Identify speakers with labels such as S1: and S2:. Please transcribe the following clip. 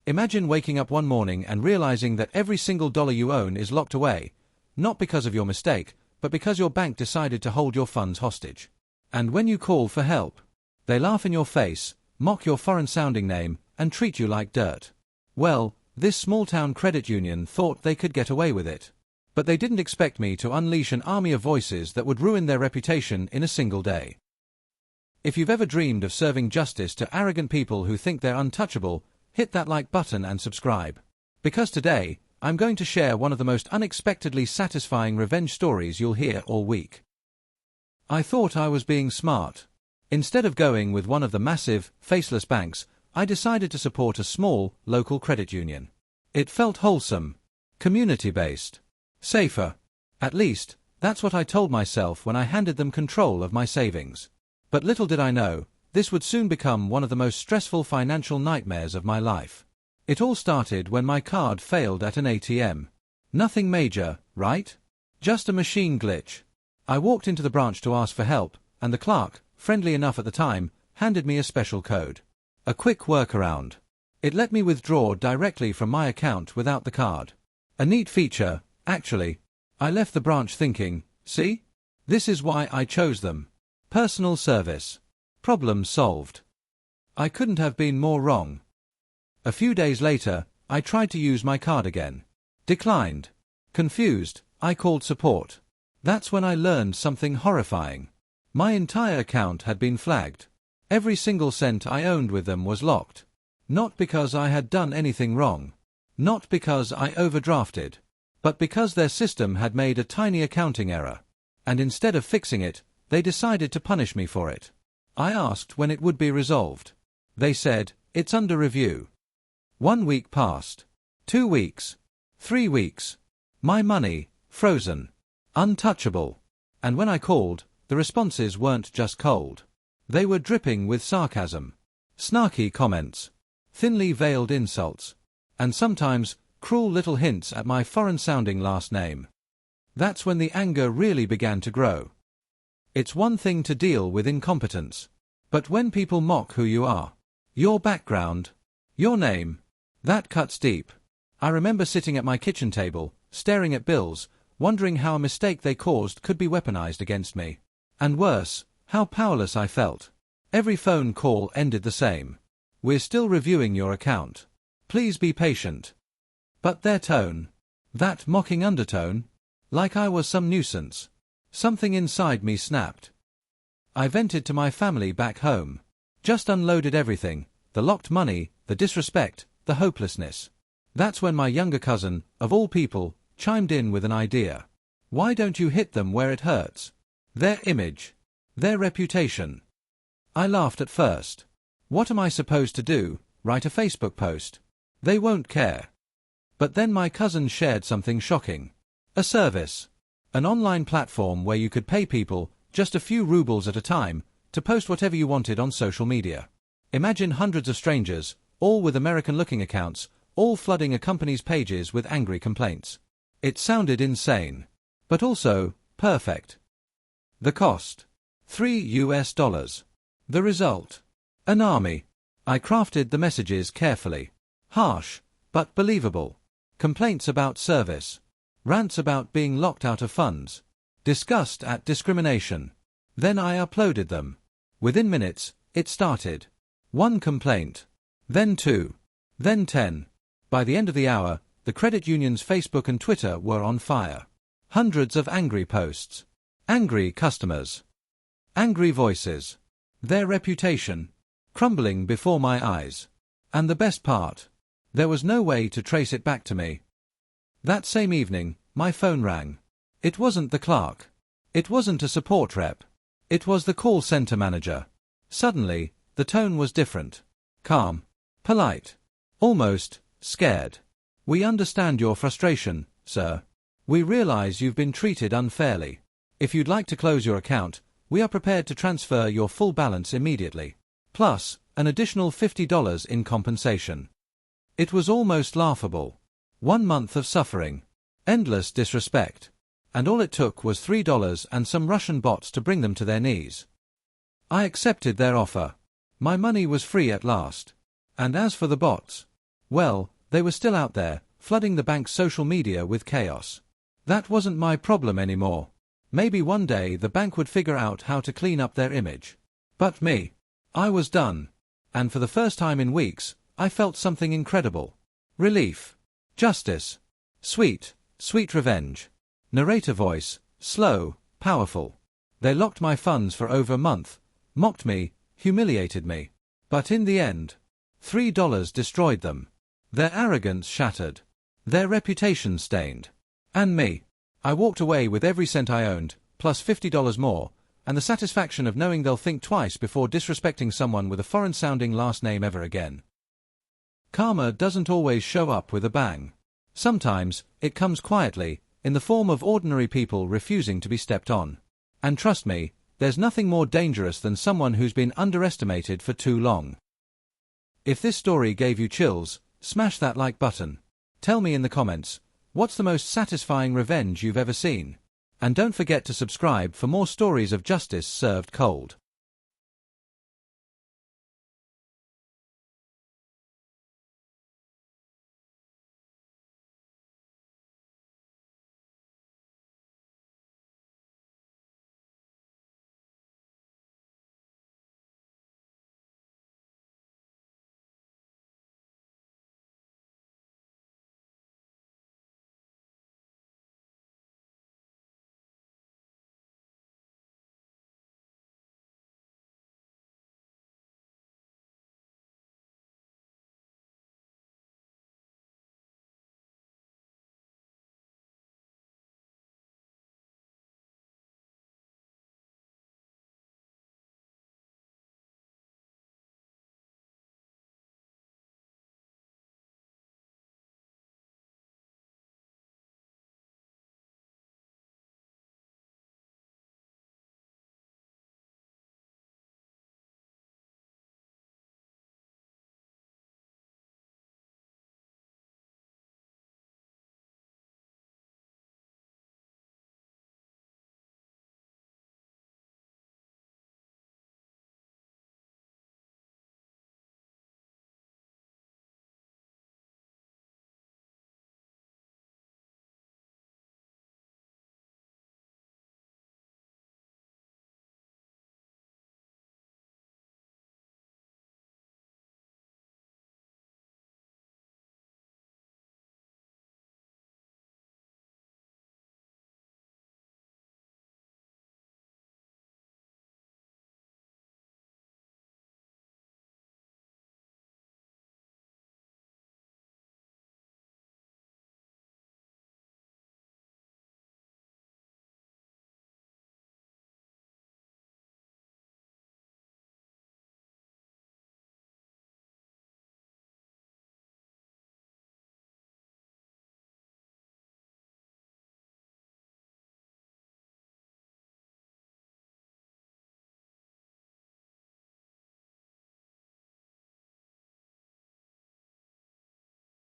S1: Imagine waking up one morning and realizing that every single dollar you own is locked away, not because of your mistake, but because your bank decided to hold your funds hostage. And when you call for help, they laugh in your face, mock your foreign-sounding name, and treat you like dirt. Well, this small-town credit union thought they could get away with it. But they didn't expect me to unleash an army of voices that would ruin their reputation in a single day. If you've ever dreamed of serving justice to arrogant people who think they're untouchable, hit that like button and subscribe. Because today, I'm going to share one of the most unexpectedly satisfying revenge stories you'll hear all week. I thought I was being smart. Instead of going with one of the massive, faceless banks, I decided to support a small, local credit union. It felt wholesome, community-based, safer. At least, that's what I told myself when I handed them control of my savings. But little did I know, this would soon become one of the most stressful financial nightmares of my life. It all started when my card failed at an ATM. Nothing major, right? Just a machine glitch. I walked into the branch to ask for help, and the clerk, friendly enough at the time, handed me a special code. A quick workaround. It let me withdraw directly from my account without the card. A neat feature, actually. I left the branch thinking, see? This is why I chose them. Personal service. Problem solved. I couldn't have been more wrong. A few days later, I tried to use my card again. Declined. Confused, I called support. That's when I learned something horrifying. My entire account had been flagged. Every single cent I owned with them was locked. Not because I had done anything wrong. Not because I overdrafted. But because their system had made a tiny accounting error. And instead of fixing it, they decided to punish me for it. I asked when it would be resolved. They said, it's under review. 1 week passed. 2 weeks. 3 weeks. My money, frozen. Untouchable. And when I called, the responses weren't just cold. They were dripping with sarcasm. Snarky comments. Thinly veiled insults. And sometimes, cruel little hints at my foreign-sounding last name. That's when the anger really began to grow. It's one thing to deal with incompetence. But when people mock who you are, your background, your name, that cuts deep. I remember sitting at my kitchen table, staring at bills, wondering how a mistake they caused could be weaponized against me. And worse, how powerless I felt. Every phone call ended the same. We're still reviewing your account. Please be patient. But their tone, that mocking undertone, like I was some nuisance. Something inside me snapped. I vented to my family back home. Just unloaded everything, the locked money, the disrespect, the hopelessness. That's when my younger cousin, of all people, chimed in with an idea. Why don't you hit them where it hurts? Their image. Their reputation. I laughed at first. What am I supposed to do? Write a Facebook post? They won't care. But then my cousin shared something shocking. A service. An online platform where you could pay people, just a few rubles at a time, to post whatever you wanted on social media. Imagine hundreds of strangers, all with American-looking accounts, all flooding a company's pages with angry complaints. It sounded insane. But also, perfect. The cost. $3. The result. An army. I crafted the messages carefully. Harsh, but believable. Complaints about service. Rants about being locked out of funds. Disgust at discrimination. Then I uploaded them. Within minutes, it started. 1 complaint. Then 2. Then 10. By the end of the hour, the credit union's Facebook and Twitter were on fire. Hundreds of angry posts. Angry customers. Angry voices. Their reputation. Crumbling before my eyes. And the best part. There was no way to trace it back to me. That same evening, my phone rang. It wasn't the clerk. It wasn't a support rep. It was the call center manager. Suddenly, the tone was different. Calm. Polite. Almost scared. We understand your frustration, sir. We realize you've been treated unfairly. If you'd like to close your account, we are prepared to transfer your full balance immediately. Plus, an additional $50 in compensation. It was almost laughable. 1 month of suffering. Endless disrespect. And all it took was $3 and some Russian bots to bring them to their knees. I accepted their offer. My money was free at last. And as for the bots, Well, they were still out there, flooding the bank's social media with chaos. That wasn't my problem anymore. Maybe one day the bank would figure out how to clean up their image. But me. I was done. And for the first time in weeks, I felt something incredible. Relief. Justice. Sweet, sweet revenge. Narrator voice, slow, powerful. They locked my funds for over a month, mocked me, humiliated me. But in the end, $3 destroyed them. Their arrogance shattered. Their reputation stained. And me. I walked away with every cent I owned, plus $50 more, and the satisfaction of knowing they'll think twice before disrespecting someone with a foreign-sounding last name ever again. Karma doesn't always show up with a bang. Sometimes, it comes quietly, in the form of ordinary people refusing to be stepped on. And trust me, there's nothing more dangerous than someone who's been underestimated for too long. If this story gave you chills, smash that like button. Tell me in the comments, what's the most satisfying revenge you've ever seen? And don't forget to subscribe for more stories of justice served cold.